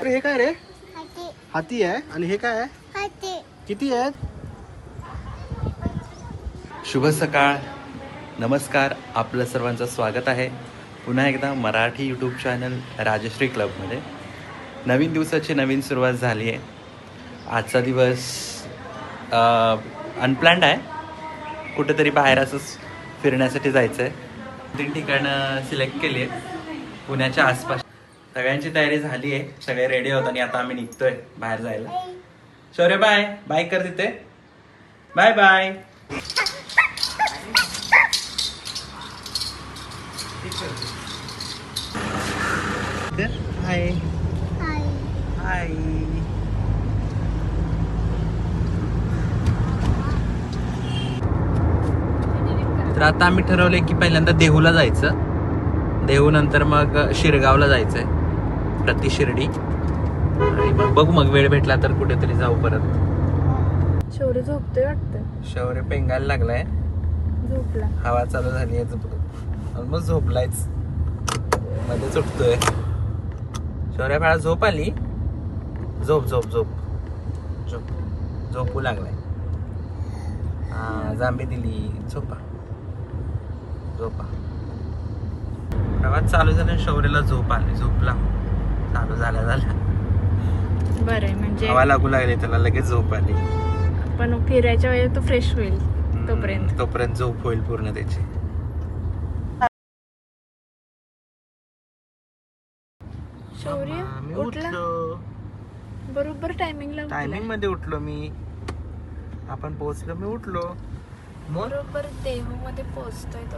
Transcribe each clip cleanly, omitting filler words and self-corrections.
अरे हे काय रे? हाती आहे. आणि हे काय आहे? किती आहेत? शुभ सकाळ, नमस्कार, आपलं सर्वांचं स्वागत आहे पुन्हा एकदा मराठी यूट्यूब चॅनल राजश्री क्लबमध्ये. नवीन दिवसाची नवीन सुरुवात झाली आहे. आजचा दिवस अनप्लॅन्ड आहे. कुठेतरी बाहेर असंच फिरण्यासाठी जायचं आहे. 3 ठिकाणं सिलेक्ट केली आहेत पुण्याच्या आसपास. सगळ्यांची तयारी झाली आहे, सगळे रेडी होत आणि आता आम्ही निघतोय बाहेर जायला. शौर्य बाय बाय कर तिथे. Bye bye. Hi hi. तर आता आम्ही ठरवलंय की पहिल्यांदा देहूला जायचं, देहू नंतर मग शिरगावला जायचंय, प्रति शिर्डी. आणि मग बघू, मग वेळ भेटला तर कुठेतरी जाऊ परत. शौर्य झोपतोय वाटतं. शौर्य पेंगायला लागलाय, झोपला. हवा चालू झाली आहे, ऑलमोस्ट झोपलायच, मध्येच उठतोय. शौर्य बाळा झोप आली? झोप झोप झोप झोप. झोपू लागलाय. हा जांबी दिली, झोपा झोपा. प्रवास चालू झाला, शौर्यला झोप आली, झोपला. चालू झाल्या बरं आहे, म्हणजे हवा लागू लागली त्याला, लगेच झोप आली. पण फिरायच्या वेळेस तो फ्रेश होईल तोपर्यंत झोप होईल पूर्ण त्याची. शौर्य मी उठला उठलो, बरोबर टायमिंगला. टायमिंग मध्ये उठलो मी. आपण पोहोचलो, मी उठलो. बरोबर देहू मध्ये पोहोचतोय तो.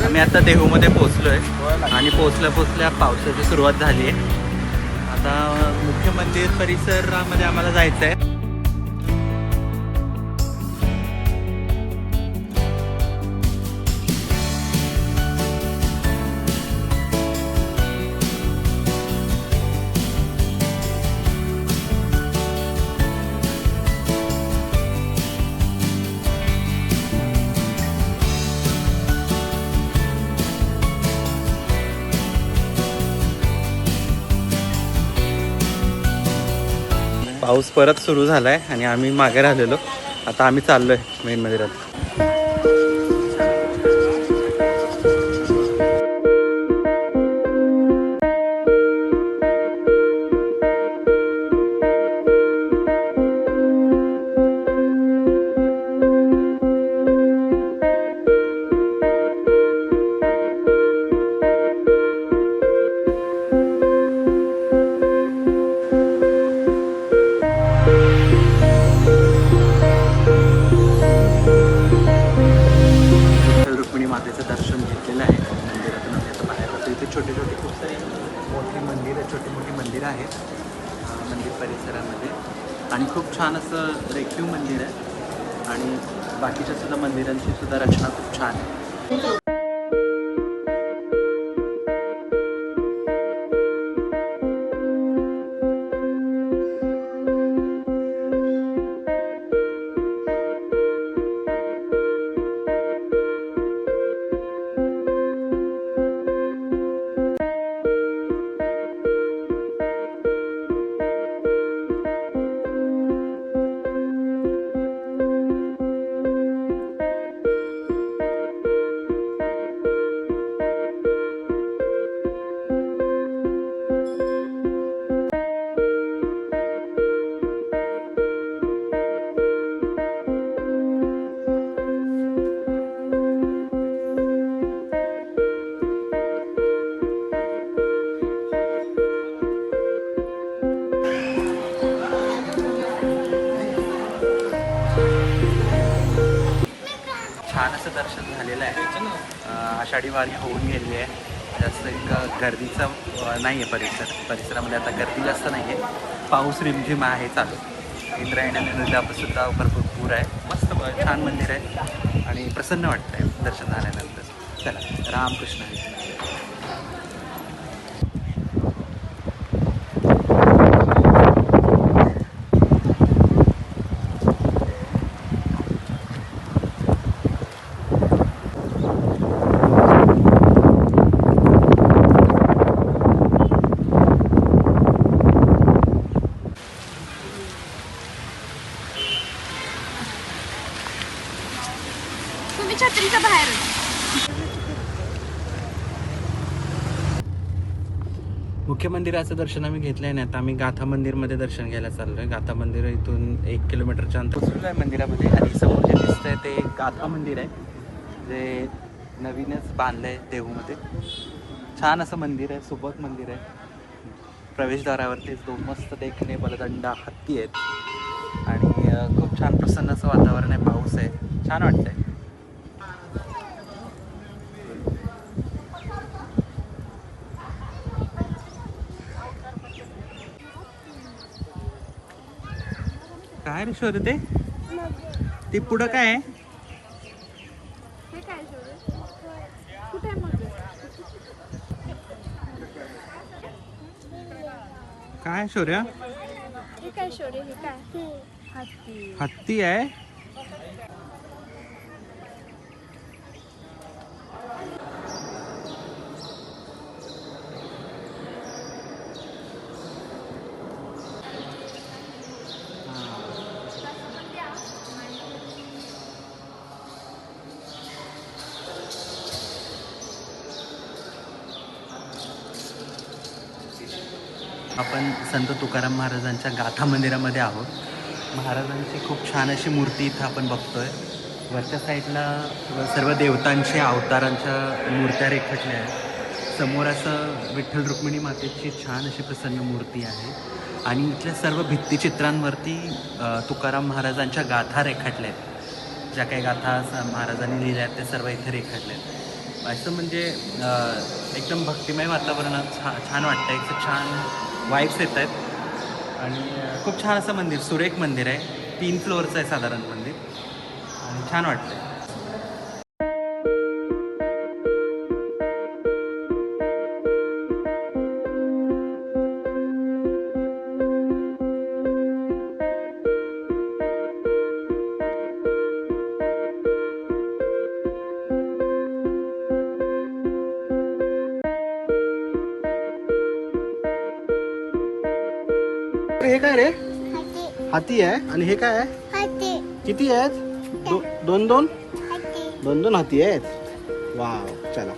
आम्ही आता देहूमध्ये पोहोचलोय आणि पोहोचल्या पावसाची सुरुवात झाली आहे. आता मुख्य मंदिर परिसरामध्ये आम्हाला जायचं आहे. पाऊस परत सुरू झालाय आणि आम्ही मागे राहिलेलो. आता आम्ही चाललोय मेन मंदिरात. मातेचं दर्शन घेतलेलं आहे मंदिरातून. आम्ही आता बाहेर होतो. इथे छोटे छोटे खूप सारी छोटी मोठी मंदिरं आहेत मंदिर परिसरामध्ये. आणि खूप छान असं रेखीव मंदिर आहे. आणि बाकीच्या सुद्धा मंदिरांची सुद्धा रचना खूप छान आहे. छान असं दर्शन झालेलं आहे. आषाढी वारी होऊन गेलेली आहे. जास्त एक गर्दीचं नाही आहे परिसरामध्ये. आता गर्दी जास्त नाही आहे. पाऊस रिमझिम आहे चालू. इंद्रायणी नदीलासुद्धा भरपूर पूर आहे. मस्त छान मंदिर आहे आणि प्रसन्न वाटतं आहे दर्शन झाल्यानंतर. चला, रामकृष्ण हरी. मुख्य मंदिराचं दर्शन आम्ही घेतलंय नाही, आता आम्ही गाथा मंदिरमध्ये दर्शन घ्यायला चाललोय. गाथा मंदिर इथून 1 किलोमीटरच्या अंतर पोहोचलो आहे मंदिरामध्ये. आणि समोर जे दिसतंय ते गाथा मंदिर आहे, जे नवीनच बांधलं आहे देहूमध्ये. छान असं मंदिर आहे, सुबक मंदिर आहे. प्रवेशद्वारावरतीच 2 मस्त देखणे बलदंडा हत्ती आहेत आणि खूप छान प्रसन्न असं वातावरण आहे. पाऊस आहे, छान वाटतंय. काय रे शोध ते पुढं काय आहे? हे काय शौर्य? कुठे आहे मग? काय शौर्य? हे काय शौर्य? हे काय? हत्ती. हत्ती आहे. आपण संत तुकाराम महाराजांच्या गाथा मंदिरामध्ये आहोत. महाराजांची खूप छान अशी मूर्ती इथं आपण बघतोय. वरच्या साईडला सर्व देवतांच्या अवतारांच्या मूर्त्या रेखाटल्या आहेत. समोर असं विठ्ठल रुक्मिणी मातेची छान अशी प्रसन्न मूर्ती आहे आणि इथल्या सर्व भित्तिचित्रांवरती तुकाराम महाराजांच्या गाथा रेखाटल्या आहेत. ज्या काही गाथा महाराजांनी लिहिल्या आहेत ते सर्व इथे रेखाटल्या आहेत. असं म्हणजे एकदम भक्तिमय वातावरणात छान वाटतं. एक छान वाईब्स येत आहेत आणि खूप छान असं मंदिर, सुरेख मंदिर आहे. 3 फ्लोअरचं आहे साधारण मंदिर आणि छान वाटतंय. हे काय रे? हाती आहे. आणि हे काय आहे? किती आहेत? 2 हाती आहेत. वाव, चला.